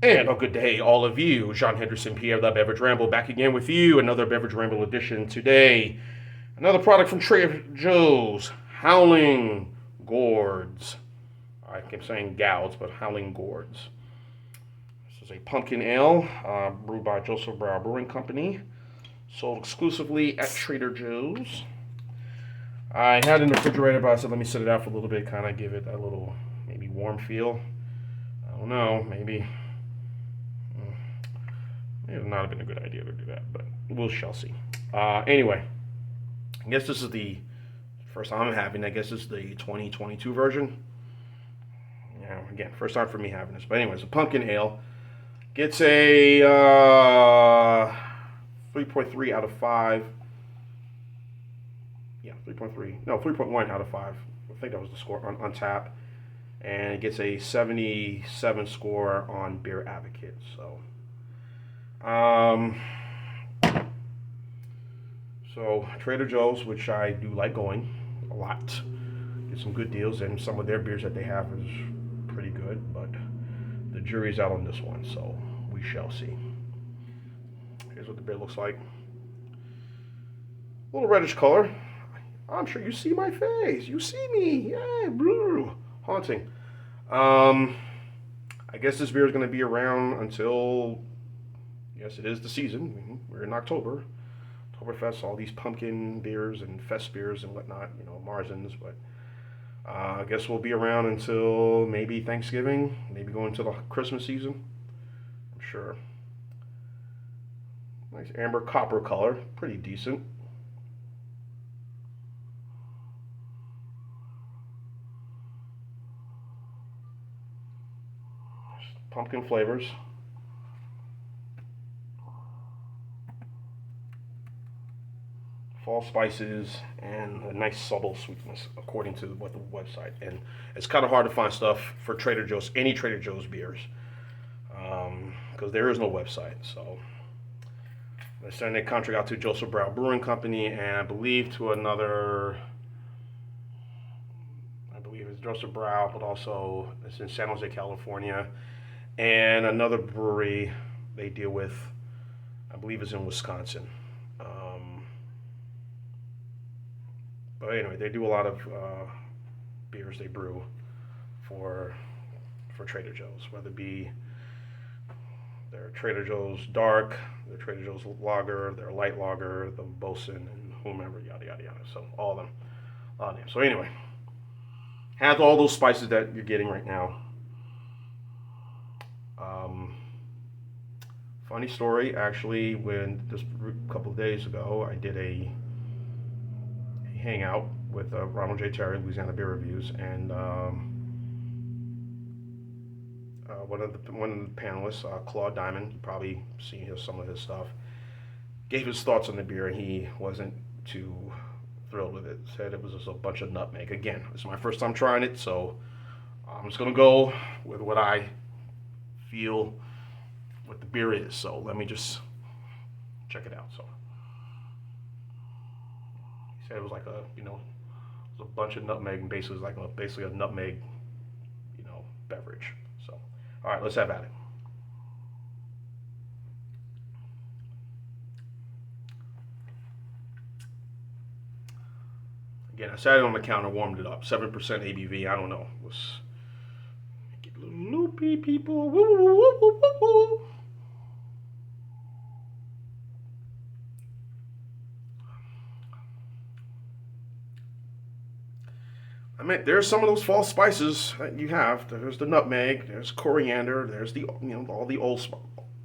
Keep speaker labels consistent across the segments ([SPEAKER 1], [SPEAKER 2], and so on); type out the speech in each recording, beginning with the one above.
[SPEAKER 1] And a good day, all of you. Jean Henderson, Pierre, the Beverage Ramble, back again with you. Another Beverage Ramble edition today. Another product from Trader Joe's, Howling Gourds. I keep saying gouds, but Howling Gourds. This is a pumpkin ale brewed by JosephsBrau Brewing Company, sold exclusively at Trader Joe's. I had it in the refrigerator, but I said let me set it out for a little bit, kind of give it a little maybe warm feel. I don't know, maybe it would not have been a good idea to do that, but we shall see. Anyway, I guess this is the first time I'm having. I guess this is the 2022 version. Yeah, again, first time for me having this. But anyways, a pumpkin ale gets a 3.3 out of 5. Yeah, 3.3. No, 3.1 out of 5. I think that was the score on tap. And it gets a 77 score on Beer Advocate. Um, so Trader Joe's, which I do like going a lot, get some good deals, and some of their beers that they have is pretty good, but the jury's out on this one, so we shall see. Here's what the beer looks like. A little reddish color. I'm sure you see my face. You see me. Yeah, blue. Haunting. I guess this beer is going to be around until, yes, it is the season. We're in October. Oktoberfest, all these pumpkin beers and fest beers and whatnot, Marzens, but I guess we'll be around until maybe Thanksgiving, maybe going into the Christmas season. I'm sure. Nice amber copper color, pretty decent. Pumpkin flavors. Fall spices and a nice subtle sweetness according to what the website. And it's kind of hard to find stuff for Trader Joe's, any Trader Joe's beers, because there is no website. So they're sending a contract out to JosephsBrau Brewing Company, and I believe to another. I believe it's JosephsBrau, but also it's in San Jose, California, and another brewery they deal with, I believe, is in Wisconsin. But anyway, they do a lot of beers they brew for Trader Joe's, whether it be their Trader Joe's Dark, their Trader Joe's Lager, their Light Lager, the Bosun, and whomever, yada yada yada. So all of them, a lot of names. So anyway, has all those spices that you're getting right now. Um, Funny story, actually, when just a couple of days ago, I did a hangout with Ronald J. Terry, Louisiana Beer Reviews, and one of the panelists, Claude Diamond, you probably seen some of his stuff, gave his thoughts on the beer, and he wasn't too thrilled with it. Said it was just a bunch of nutmeg. Again, this is my first time trying it, so I'm just gonna go with what I feel what the beer is. So let me just check it out. So he said it was like it was a bunch of nutmeg, and basically like basically a nutmeg, beverage. So all right, let's have at it. Again, I sat it on the counter, warmed it up. 7% ABV. I don't know. Let's get a little loopy, people. Woo, woo, woo, woo, woo, woo. I mean, there's some of those false spices that you have. There's the nutmeg. There's coriander. There's the all the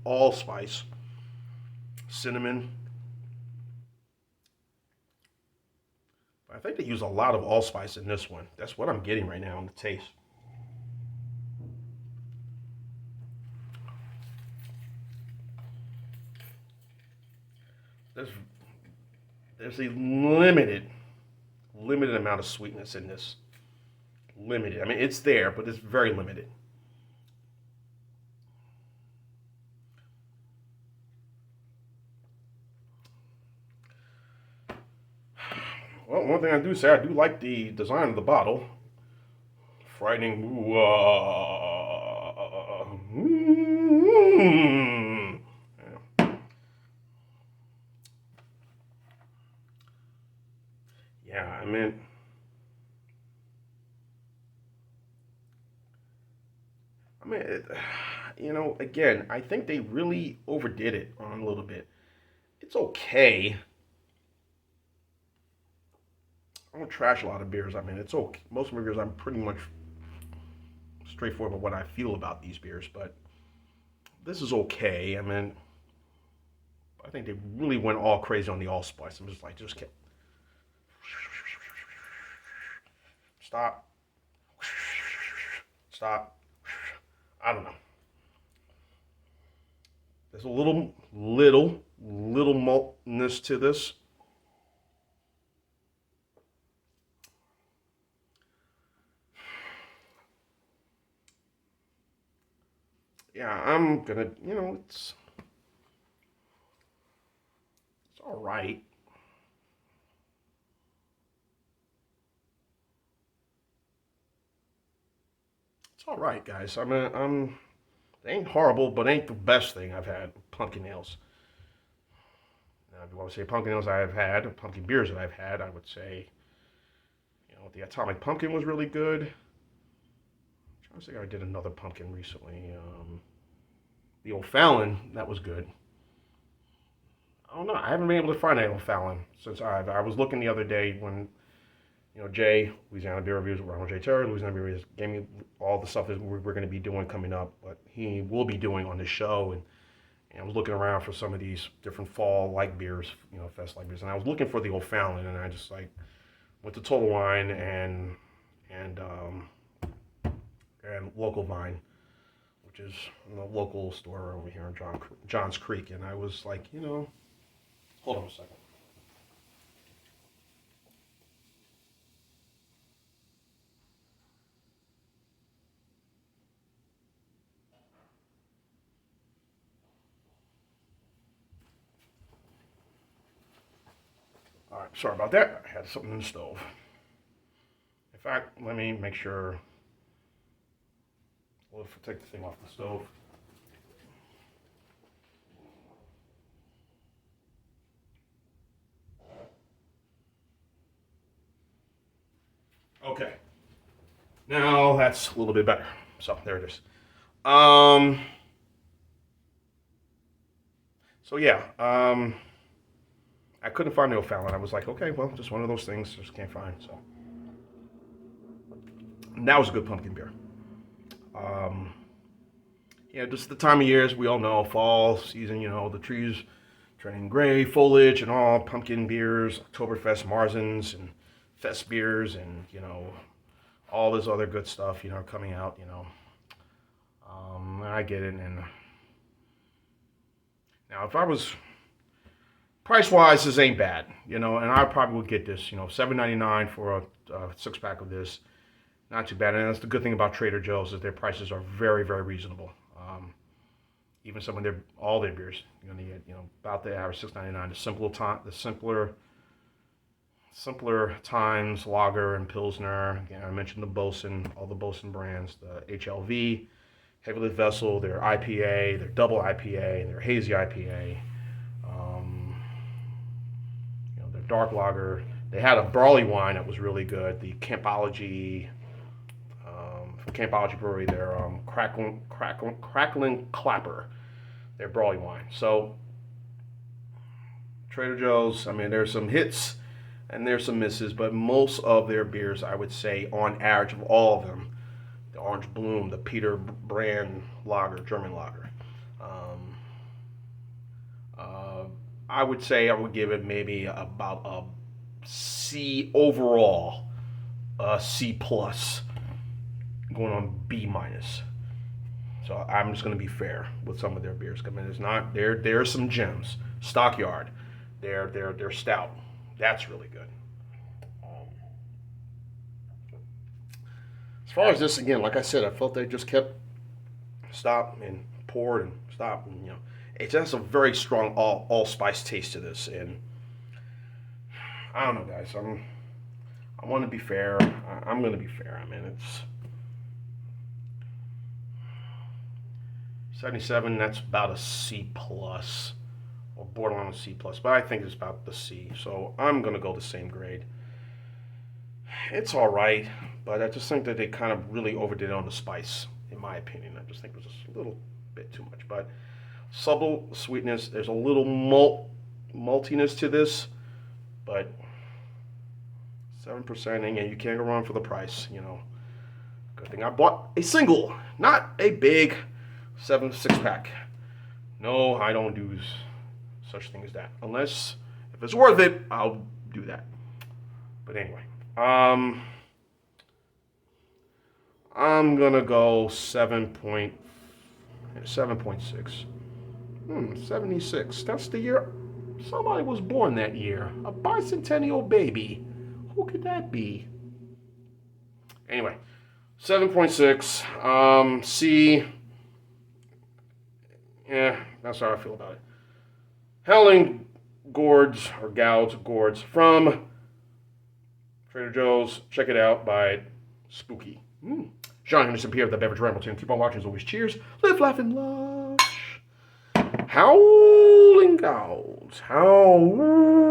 [SPEAKER 1] allspice, cinnamon. I think they use a lot of allspice in this one. That's what I'm getting right now in the taste. There's there's a limited amount of sweetness in this. Limited. I mean, it's there, but it's very limited. Well, one thing I do say, I do like the design of the bottle. Frightening. I mean, again, I think they really overdid it on a little bit. It's okay. I don't trash a lot of beers. I mean, it's okay. Most of my beers, I'm pretty much straightforward with what I feel about these beers, but this is okay. I mean, I think they really went all crazy on the allspice. I'm just like, just kept stop, stop. I don't know. There's a little maltness to this. Yeah, I'm gonna, it's all right. It's all right, guys. I mean, it ain't horrible, but it ain't the best thing I've had. Pumpkin ales. Now, if you want to say pumpkin ales I've had, or pumpkin beers that I've had, I would say, the Atomic Pumpkin was really good. I'm trying to think, I did another pumpkin recently. The O'Fallon, that was good. I don't know. I haven't been able to find any O'Fallon since I was looking the other day when Jay, Louisiana Beer Reviews, Ronald J. Terry, Louisiana Beer Reviews, gave me all the stuff that we're going to be doing coming up, but he will be doing on this show. And I was looking around for some of these different fall-like beers, fest-like beers, and I was looking for the O'Fallon, and I just went to Total Wine and Local Vine, which is a local store over here in Johns Creek, and I was like, hold on a second. All right, sorry about that. I had something in the stove. In fact, let me make sure. Well, if I take the thing off the stove. Okay. Now that's a little bit better. So there it is. Um. So yeah. I couldn't find the O'Fallon. I was like, okay, well, just one of those things. Just can't find. So and that was a good pumpkin beer. Um. Just the time of year, as we all know, fall season. The trees turning gray, foliage, and all pumpkin beers, Oktoberfest Marzens, and fest beers, and all this other good stuff, coming out. I get it. And now, if I was price wise, this ain't bad, and I probably would get this, $7.99 for a 6 pack of this. Not too bad, and that's the good thing about Trader Joe's is their prices are very, very reasonable. Even some of all their beers, you're gonna get, about the average $6.99. The simpler times, lager and pilsner. Again, I mentioned the Bosun, all the Bosun brands, the HLV, Heavily Vessel, their IPA, their double IPA, their hazy IPA. Their dark lager. They had a barley wine that was really good. The Campology, from Campology Brewery, their Crackling Clapper, their barley wine. So Trader Joe's, I mean, there's some hits and there's some misses, but most of their beers, I would say, on average of all of them, the Orange Bloom, the Peter brand lager, German lager. Um, uh, I would say I would give it maybe about a C overall, a C plus, going on B minus. So I'm just going to be fair with some of their beers. I mean, there's some gems. Stockyard, their stout, that's really good. Um, as far as this, again, like I said, I felt they just kept stop and poured and stop, and it has a very strong allspice taste to this, and I don't know, guys. I want to be fair. I'm going to be fair. I mean, it's 77. That's about a C plus, or borderline a C plus, but I think it's about the C. So I'm going to go the same grade. It's all right, but I just think that they kind of really overdid it on the spice. in my opinion. I just think it was just a little bit too much. But subtle sweetness. There's a little maltiness to this, but 7%, and you can't go wrong for the price, you know. Good thing I bought a single, not a big 6-pack. No, I don't do such thing as that. Unless, if it's worth it, I'll do that. But anyway, I'm gonna go 7.6. 76. That's the year somebody was born that year. A bicentennial baby. Who could that be? Anyway, 7.6. C. Yeah, that's how I feel about it. Howling Gourds, or Gourds, from Trader Joe's. Check it out. Buy it. Spooky. John Henderson Pierre of the Beverage Ramble Team. Keep on watching as always. Cheers. Live, laugh, and love. Howling Gourds. Howling.